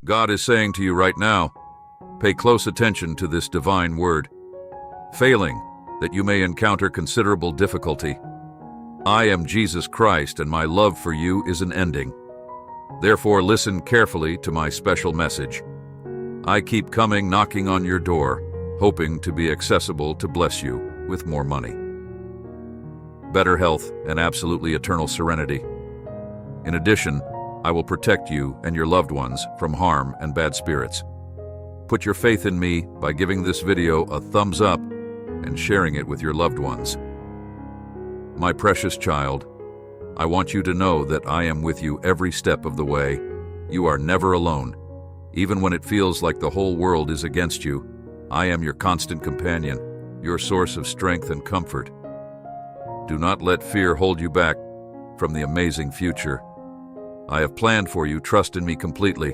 God is saying to you right now, pay close attention to this divine word. Failing, that you may encounter considerable difficulty. I am Jesus Christ, and my love for you is unending. Therefore, listen carefully to my special message. I keep coming knocking on your door, hoping to be accessible to bless you with more money, better health, and absolutely eternal serenity. In addition, I will protect you and your loved ones from harm and bad spirits. Put your faith in me by giving this video a thumbs up and sharing it with your loved ones. My precious child, I want you to know that I am with you every step of the way. You are never alone. Even when it feels like the whole world is against you, I am your constant companion, your source of strength and comfort. Do not let fear hold you back from the amazing future. I have planned for you. Trust in me completely,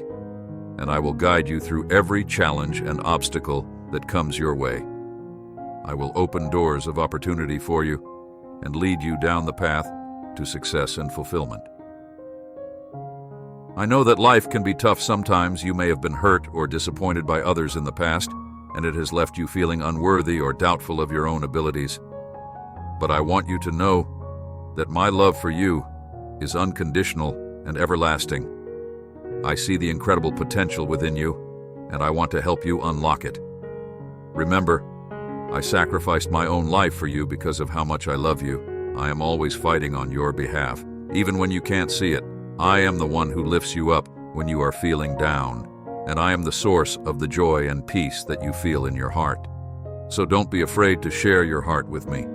and I will guide you through every challenge and obstacle that comes your way. I will open doors of opportunity for you and lead you down the path to success and fulfillment. I know that life can be tough sometimes. You may have been hurt or disappointed by others in the past, and it has left you feeling unworthy or doubtful of your own abilities. But I want you to know that my love for you is unconditional and everlasting. I see the incredible potential within you, and I want to help you unlock it. Remember, I sacrificed my own life for you because of how much I love you. I am always fighting on your behalf, even when you can't see it. I am the one who lifts you up when you are feeling down, and I am the source of the joy and peace that you feel in your heart. So don't be afraid to share your heart with me.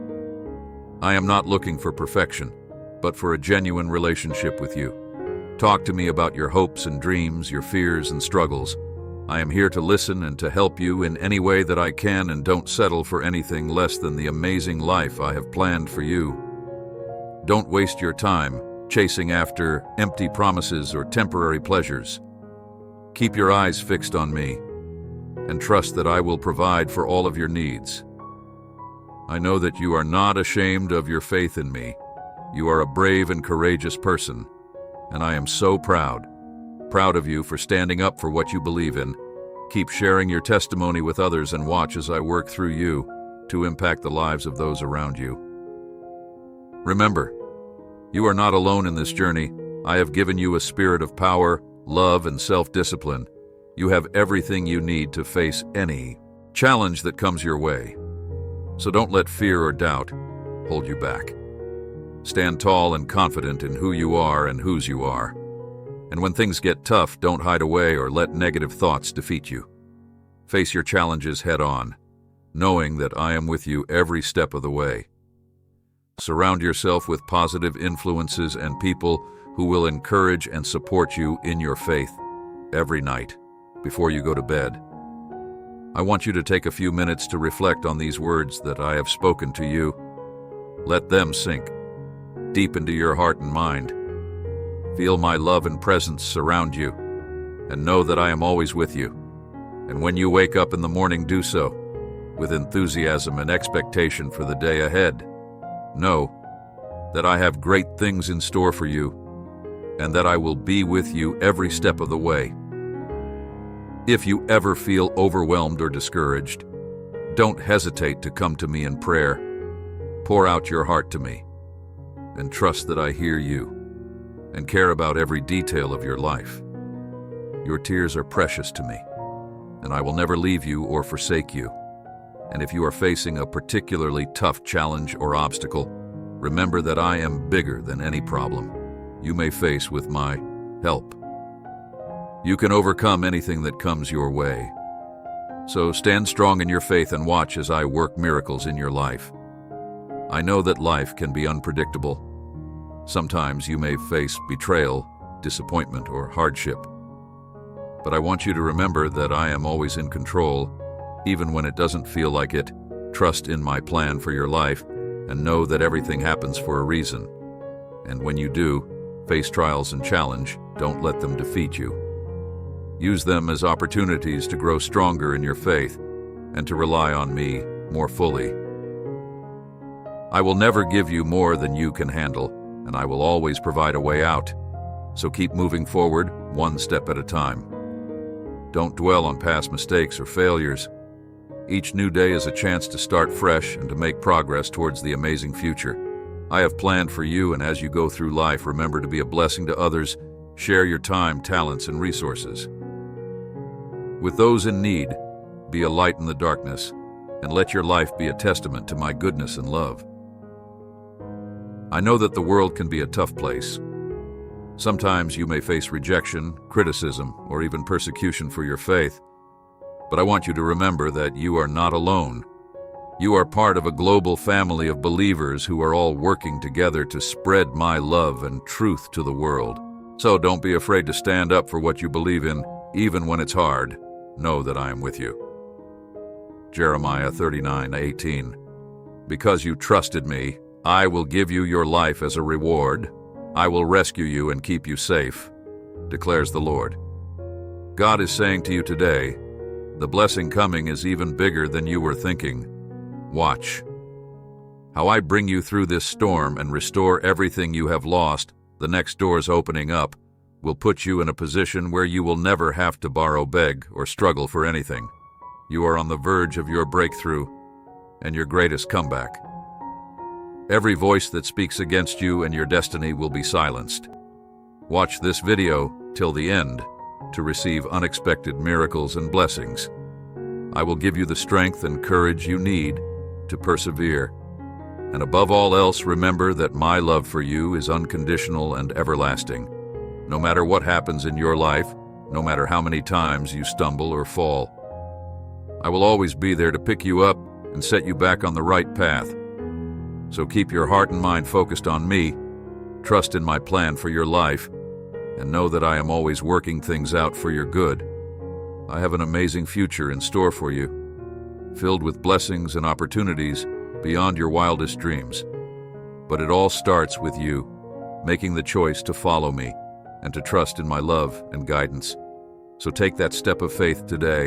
I am not looking for perfection, but for a genuine relationship with you. Talk to me about your hopes and dreams, your fears and struggles. I am here to listen and to help you in any way that I can, and don't settle for anything less than the amazing life I have planned for you. Don't waste your time chasing after empty promises or temporary pleasures. Keep your eyes fixed on me and trust that I will provide for all of your needs. I know that you are not ashamed of your faith in me. You are a brave and courageous person, and I am so proud of you for standing up for what you believe in. Keep sharing your testimony with others and watch as I work through you to impact the lives of those around you. Remember, you are not alone in this journey. I have given you a spirit of power, love, and self-discipline. You have everything you need to face any challenge that comes your way. So don't let fear or doubt hold you back. Stand tall and confident in who you are and whose you are. And when things get tough, don't hide away or let negative thoughts defeat you. Face your challenges head on, knowing that I am with you every step of the way. Surround yourself with positive influences and people who will encourage and support you in your faith every night before you go to bed. I want you to take a few minutes to reflect on these words that I have spoken to you. Let them sink deep into your heart and mind. Feel my love and presence surround you, and know that I am always with you. And when you wake up in the morning, do so with enthusiasm and expectation for the day ahead. Know that I have great things in store for you, and that I will be with you every step of the way. If you ever feel overwhelmed or discouraged, don't hesitate to come to me in prayer. Pour out your heart to me, and trust that I hear you and care about every detail of your life. Your tears are precious to me, and I will never leave you or forsake you. And if you are facing a particularly tough challenge or obstacle, remember that I am bigger than any problem you may face. With my help, you can overcome anything that comes your way. So stand strong in your faith and watch as I work miracles in your life. I know that life can be unpredictable. Sometimes you may face betrayal, disappointment, or hardship. But I want you to remember that I am always in control, even when it doesn't feel like it. Trust in my plan for your life, and know that everything happens for a reason. And when you do face trials and challenge, don't let them defeat you. Use them as opportunities to grow stronger in your faith and to rely on me more fully. I will never give you more than you can handle, and I will always provide a way out. So keep moving forward, one step at a time. Don't dwell on past mistakes or failures. Each new day is a chance to start fresh and to make progress towards the amazing future I have planned for you, and as you go through life, remember to be a blessing to others, share your time, talents, and resources. With those in need, be a light in the darkness, and let your life be a testament to my goodness and love. I know that the world can be a tough place. Sometimes you may face rejection, criticism, or even persecution for your faith. But I want you to remember that you are not alone. You are part of a global family of believers who are all working together to spread my love and truth to the world. So don't be afraid to stand up for what you believe in, even when it's hard. Know that I am with you. Jeremiah 39:18. Because you trusted me, I will give you your life as a reward. I will rescue you and keep you safe, declares the Lord. God is saying to you today, the blessing coming is even bigger than you were thinking. Watch how I bring you through this storm and restore everything you have lost. The next doors opening up will put you in a position where you will never have to borrow, beg, or struggle for anything. You are on the verge of your breakthrough and your greatest comeback. Every voice that speaks against you and your destiny will be silenced. Watch this video till the end to receive unexpected miracles and blessings. I will give you the strength and courage you need to persevere. And above all else, remember that my love for you is unconditional and everlasting. No matter what happens in your life, no matter how many times you stumble or fall, I will always be there to pick you up and set you back on the right path. So keep your heart and mind focused on me, trust in my plan for your life, and know that I am always working things out for your good. I have an amazing future in store for you, filled with blessings and opportunities beyond your wildest dreams. But it all starts with you making the choice to follow me and to trust in my love and guidance. So take that step of faith today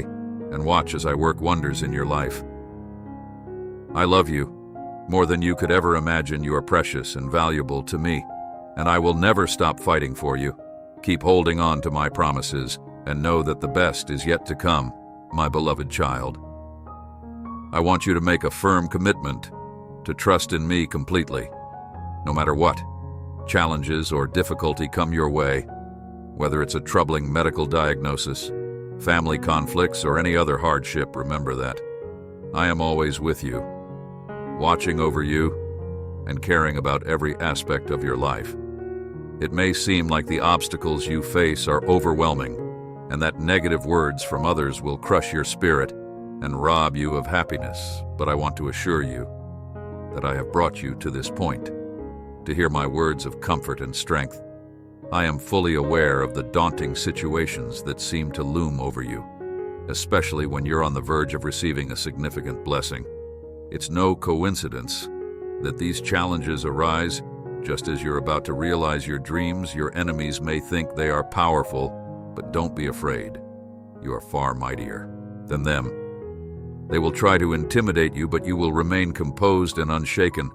and watch as I work wonders in your life. I love you. More than you could ever imagine. You are precious and valuable to me, and I will never stop fighting for you. Keep holding on to my promises and know that the best is yet to come, my beloved child. I want you to make a firm commitment to trust in me completely, no matter what challenges or difficulty come your way, whether it's a troubling medical diagnosis, family conflicts, or any other hardship. Remember that I am always with you, watching over you and caring about every aspect of your life. It may seem like the obstacles you face are overwhelming, and that negative words from others will crush your spirit and rob you of happiness, but I want to assure you that I have brought you to this point to hear my words of comfort and strength. I am fully aware of the daunting situations that seem to loom over you, especially when you're on the verge of receiving a significant blessing. It's no coincidence that these challenges arise just as you're about to realize your dreams. Your enemies may think they are powerful, but don't be afraid. You are far mightier than them. They will try to intimidate you, but you will remain composed and unshaken.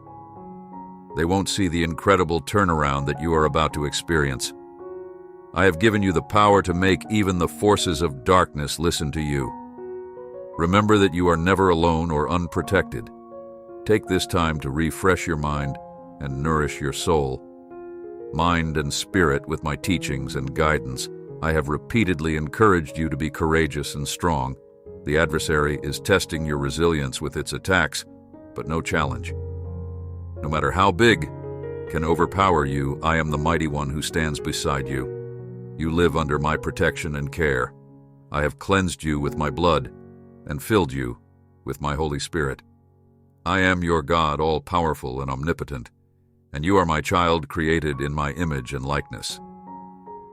They won't see the incredible turnaround that you are about to experience. I have given you the power to make even the forces of darkness listen to you. Remember that you are never alone or unprotected. Take this time to refresh your mind and nourish your soul, mind and spirit with my teachings and guidance. I have repeatedly encouraged you to be courageous and strong. The adversary is testing your resilience with its attacks, but no challenge, no matter how big, can overpower you. I am the mighty one who stands beside you. You live under my protection and care. I have cleansed you with my blood and filled you with my Holy Spirit. I am your God, all-powerful and omnipotent, and you are my child, created in my image and likeness.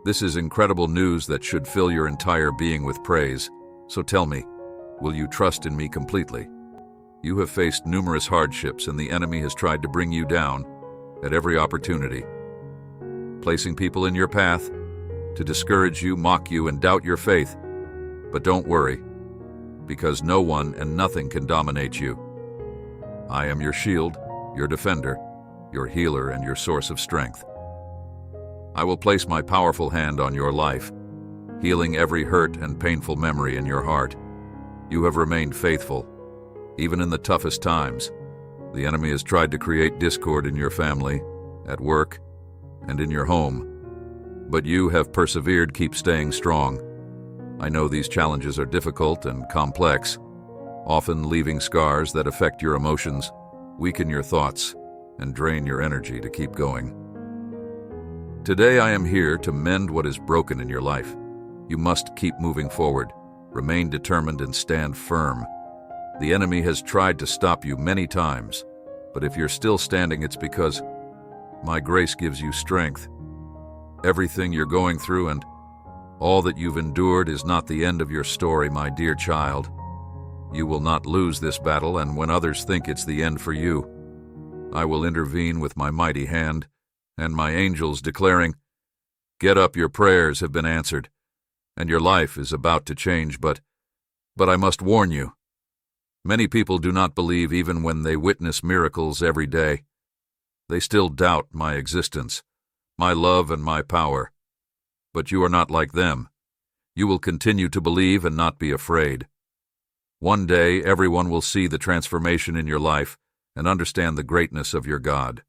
This is incredible news that should fill your entire being with praise. So tell me, will you trust in me completely? You have faced numerous hardships, and the enemy has tried to bring you down at every opportunity, placing people in your path to discourage you, mock you, and doubt your faith. But don't worry, because no one and nothing can dominate you. I am your shield, your defender, your healer, and your source of strength. I will place my powerful hand on your life, healing every hurt and painful memory in your heart. You have remained faithful, even in the toughest times. The enemy has tried to create discord in your family, at work, and in your home. But you have persevered, keep staying strong. I know these challenges are difficult and complex, often leaving scars that affect your emotions, weaken your thoughts, and drain your energy to keep going. Today I am here to mend what is broken in your life. You must keep moving forward, remain determined, and stand firm. The enemy has tried to stop you many times, but if you're still standing, it's because my grace gives you strength. Everything you're going through and all that you've endured is not the end of your story, my dear child. You will not lose this battle, and when others think it's the end for you, I will intervene with my mighty hand and my angels, declaring, "Get up, your prayers have been answered, and your life is about to change." But I must warn you, many people do not believe even when they witness miracles every day. They still doubt my existence, my love, and my power. But you are not like them. You will continue to believe and not be afraid. One day, everyone will see the transformation in your life and understand the greatness of your God.